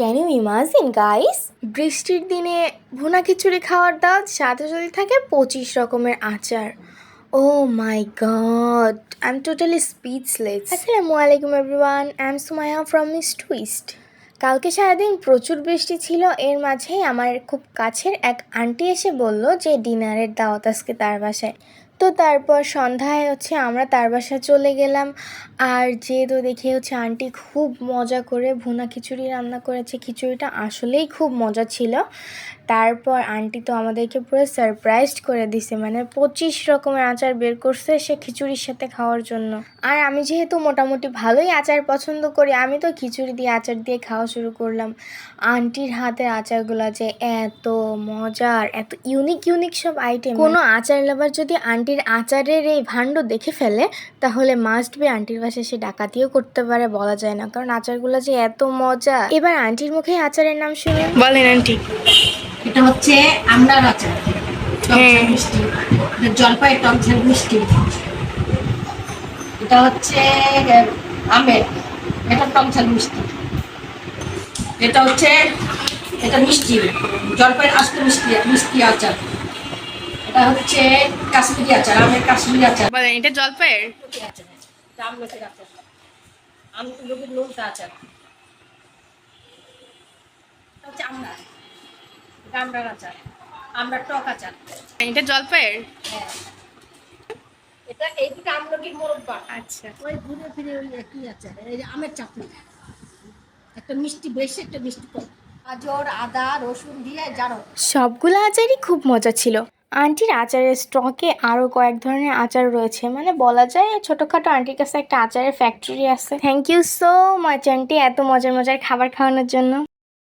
Can you imagine guys, বৃষ্টির দিনে ভুনা খিচুড়ি খাওয়ার দাওয়াত, সাথে যদি থাকে 25 রকমের আচার। Oh my god, I am totally speechless. আসসালামু আলাইকুম everyone, I am Sumaiya from Miss Twist. কালকে সারাদিন প্রচুর বৃষ্টি ছিল, এর মাঝেই আমার খুব কাছের এক আন্টি এসে বলল যে ডিনারের দাওয়াত আজকে তার বাসায়। তো তারপর সন্ধ্যায় আমরা তার বাসায় চলে গেলাম। আর যেহেতু দেখে আন্টি খুব মজা করে ভুনা খিচুড়ি রান্না করেছে, খিচুড়িটা আসলেই খুব মজা ছিল। তারপর আন্টি তো আমাদেরকে পুরো সারপ্রাইজড করে দিছে, মানে 25 রকমের আচার বের করছে সে খিচুড়ির সাথে খাওয়ার জন্য। আর আমি যেহেতু মোটামুটি ভালোই আচার পছন্দ করি, আমি তো খিচুড়ি দিয়ে আচার দিয়ে খাওয়া শুরু করলাম। আন্টির হাতের আচারগুলো যে এত মজার, এত ইউনিক ইউনিক সব আইটেম। কোনো আচার লাভার যদি আন্টির আচারের এই ভাণ্ড দেখে ফেলে তাহলে মাস্ট বি আন্টির বাসায় সে ডাকাতিও করতে পারে, বলা যায় না, কারণ আচারগুলো যে এত মজা। এবার আন্টির মুখে আচারের নাম শুনে বলেন আন্টি। এটা হচ্ছে আমড়ার আচার, টকঝাল মিষ্টি, জলপাই টকঝাল মিষ্টি। এটা হচ্ছে আমের, এটা টকঝাল মিষ্টি। এটা হচ্ছে এটা মিষ্টি, জলপাইয়ের আস্ত মিষ্টি মিষ্টি আচার। এটা হচ্ছে কাশ্মীরি আচার, আমের কাশ্মীরি আচার। বলেন, এটা জলপাইয়ের আচার, এটা আমলকির আচার, আমলকির নোনতা আচার। এটা হচ্ছে আমড়া, এটা আমড়ার আচার, আমড়ার টক আচার। এটা জলপাইয়ের। হ্যাঁ, এটা এই দুটো আমলকির মোরব্বা। আচ্ছা, ওই ঘুরে ফিরে ওই একই আছে। এই যে আমের চাটনি, একটা মিষ্টি বেশি, একটা মিষ্টি কম, গাজর আদা রসুন দিয়ে জানো। সবগুলো আচারই খুব মজা ছিল। আন্টির আচারের স্টকে আরও কয়েক ধরনের আচার রয়েছে, মানে বলা যায় ছোটোখাটো আন্টির কাছে একটা আচারের ফ্যাক্টরি আছে। Thank you so much aunty, এত মজার মজার খাবার খাওয়ানোর জন্য।